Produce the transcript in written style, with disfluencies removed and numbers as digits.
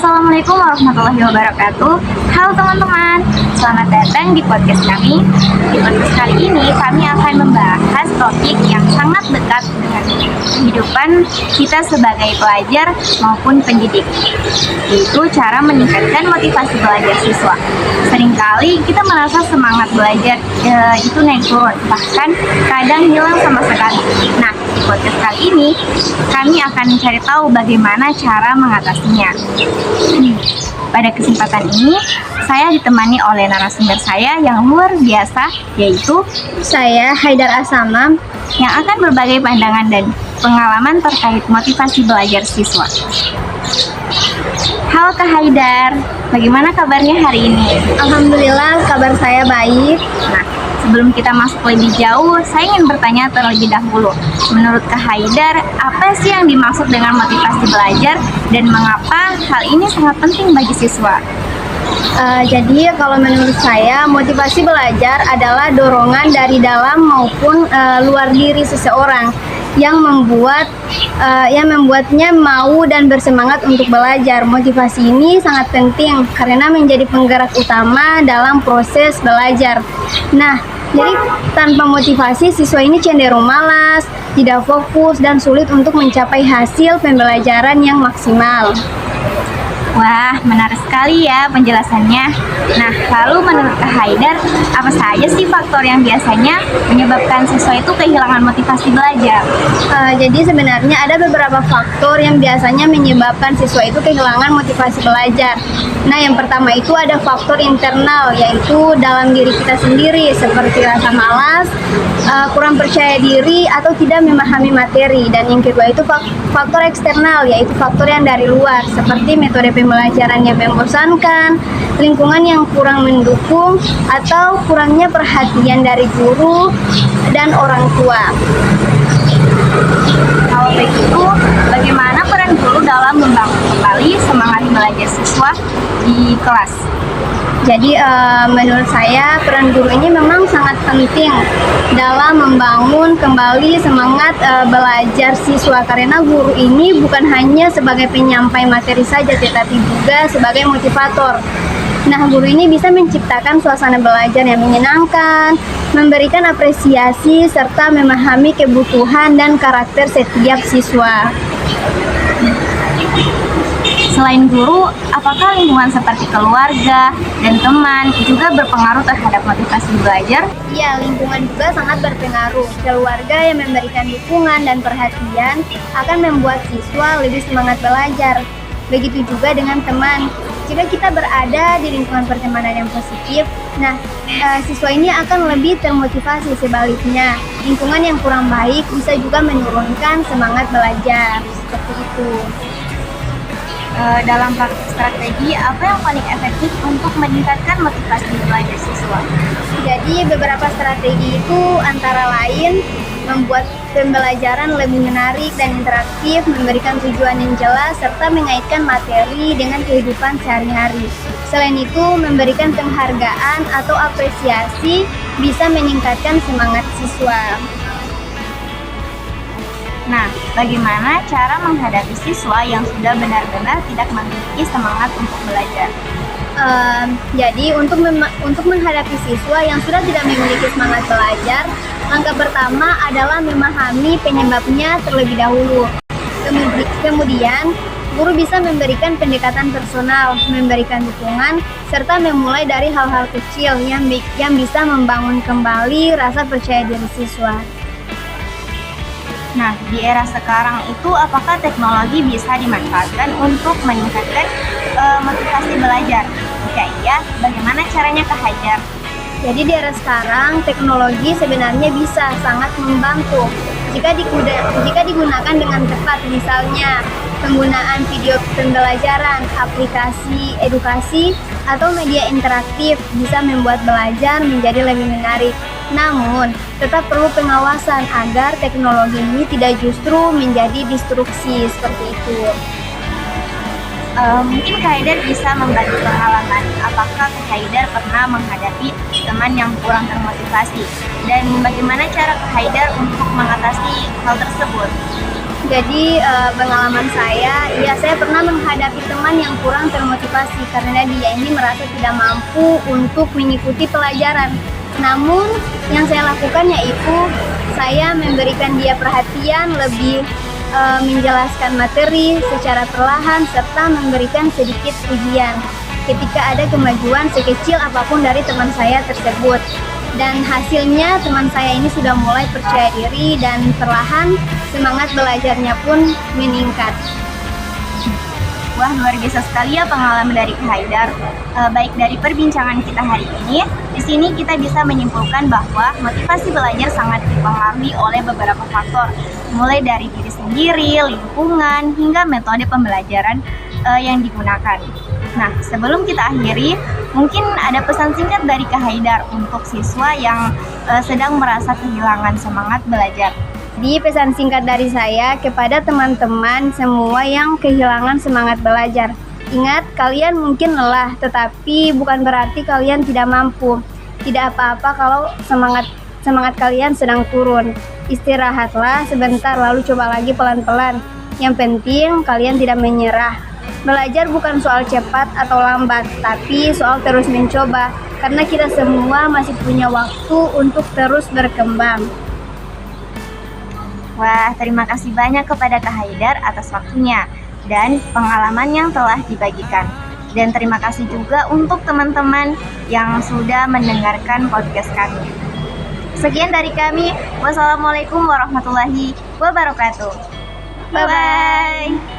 Assalamualaikum warahmatullahi wabarakatuh. Halo teman-teman, selamat datang di podcast kami. Di podcast kali ini kami akan membahas topik yang sangat dekat dengan kehidupan kita sebagai pelajar maupun pendidik, yaitu cara meningkatkan motivasi belajar siswa. Seringkali kita merasa semangat belajar itu naik turun, bahkan kadang hilang sama sekali. Nah, di podcast kali ini kami akan mencari tahu bagaimana cara mengatasinya. Pada kesempatan ini, saya ditemani oleh narasumber saya yang luar biasa, yaitu Saya Haidar Asamam yang akan berbagi pandangan dan pengalaman terkait motivasi belajar siswa. Halo Kak Haidar, bagaimana kabarnya hari ini? Alhamdulillah kabar saya baik. Nah, sebelum kita masuk lebih jauh, saya ingin bertanya terlebih dahulu. Menurut Kak Haidar, apa sih yang dimaksud dengan motivasi belajar dan mengapa hal ini sangat penting bagi siswa? Jadi kalau menurut saya motivasi belajar adalah dorongan dari dalam maupun luar diri seseorang yang membuatnya mau dan bersemangat untuk belajar. Motivasi ini sangat penting karena menjadi penggerak utama dalam proses belajar. Nah, jadi tanpa motivasi siswa ini cenderung malas, tidak fokus dan sulit untuk mencapai hasil pembelajaran yang maksimal. Wah, menarik sekali ya penjelasannya. Nah, lalu menurut Kak Haidar, apa saja sih faktor yang biasanya menyebabkan siswa itu kehilangan motivasi belajar? Jadi sebenarnya ada beberapa faktor yang biasanya menyebabkan siswa itu kehilangan motivasi belajar. Nah, yang pertama itu ada faktor internal, yaitu dalam diri kita sendiri, seperti rasa malas, kurang percaya diri, atau tidak memahami materi. Dan yang kedua itu faktor eksternal, yaitu faktor yang dari luar, seperti metode pembelajaran yang membosankan, lingkungan yang kurang mendukung, atau kurangnya perhatian dari guru dan orang tua. Kalau begitu, bagaimana peran guru dalam membangun kembali semangat belajar siswa di kelas? Jadi menurut saya peran guru ini memang sangat penting dalam membangun kembali semangat belajar siswa, karena guru ini bukan hanya sebagai penyampai materi saja tetapi juga sebagai motivator. Nah, guru ini bisa menciptakan suasana belajar yang menyenangkan, memberikan apresiasi serta memahami kebutuhan dan karakter setiap siswa. Selain guru, apakah lingkungan seperti keluarga dan teman juga berpengaruh terhadap motivasi belajar? Ya, lingkungan juga sangat berpengaruh. Keluarga yang memberikan dukungan dan perhatian akan membuat siswa lebih semangat belajar. Begitu juga dengan teman. Jika kita berada di lingkungan pertemanan yang positif, siswa ini akan lebih termotivasi. Sebaliknya, lingkungan yang kurang baik bisa juga menurunkan semangat belajar. Seperti itu. Dalam strategi apa yang paling efektif untuk meningkatkan motivasi belajar siswa? Jadi beberapa strategi itu antara lain membuat pembelajaran lebih menarik dan interaktif, memberikan tujuan yang jelas, serta mengaitkan materi dengan kehidupan sehari-hari. Selain itu, memberikan penghargaan atau apresiasi bisa meningkatkan semangat siswa. Nah, bagaimana cara menghadapi siswa yang sudah benar-benar tidak memiliki semangat untuk belajar? Jadi untuk menghadapi siswa yang sudah tidak memiliki semangat belajar, langkah pertama adalah memahami penyebabnya terlebih dahulu. Kemudian, guru bisa memberikan pendekatan personal, memberikan dukungan, serta memulai dari hal-hal kecil yang bisa membangun kembali rasa percaya diri siswa. Nah, di era sekarang itu apakah teknologi bisa dimanfaatkan untuk meningkatkan motivasi belajar? Jika iya, bagaimana caranya Kak Haidar? Jadi di era sekarang, teknologi sebenarnya bisa sangat membantu jika digunakan dengan tepat. Misalnya, penggunaan video pembelajaran, aplikasi edukasi, atau media interaktif bisa membuat belajar menjadi lebih menarik. Namun, tetap perlu pengawasan agar teknologi ini tidak justru menjadi distruksi seperti itu. Mungkin Kak Haidar bisa membagi pengalaman. Apakah Kak Haidar pernah menghadapi teman yang kurang termotivasi? Dan bagaimana cara Kak Haidar untuk mengatasi hal tersebut? Jadi pengalaman saya pernah menghadapi teman yang kurang termotivasi karena dia ini merasa tidak mampu untuk mengikuti pelajaran. Namun yang saya lakukan yaitu saya memberikan dia perhatian, lebih menjelaskan materi secara perlahan serta memberikan sedikit pujian ketika ada kemajuan sekecil apapun dari teman saya tersebut. Dan hasilnya teman saya ini sudah mulai percaya diri dan perlahan semangat belajarnya pun meningkat. Wah, luar biasa sekali ya pengalaman dari Kak Haidar. Baik dari perbincangan kita hari ini, di sini kita bisa menyimpulkan bahwa motivasi belajar sangat dipengaruhi oleh beberapa faktor, mulai dari diri sendiri, lingkungan, hingga metode pembelajaran yang digunakan. Nah, sebelum kita akhiri, mungkin ada pesan singkat dari Kak Haidar untuk siswa yang sedang merasa kehilangan semangat belajar. Di pesan singkat dari saya kepada teman-teman semua yang kehilangan semangat belajar. Ingat, kalian mungkin lelah, tetapi bukan berarti kalian tidak mampu. Tidak apa-apa kalau semangat kalian sedang turun. Istirahatlah sebentar lalu coba lagi pelan-pelan. Yang penting kalian tidak menyerah. Belajar bukan soal cepat atau lambat, tapi soal terus mencoba. Karena kita semua masih punya waktu untuk terus berkembang. Wah, terima kasih banyak kepada Kak Haidar atas waktunya dan pengalaman yang telah dibagikan. Dan terima kasih juga untuk teman-teman yang sudah mendengarkan podcast kami. Sekian dari kami. Wassalamualaikum warahmatullahi wabarakatuh. Bye-bye.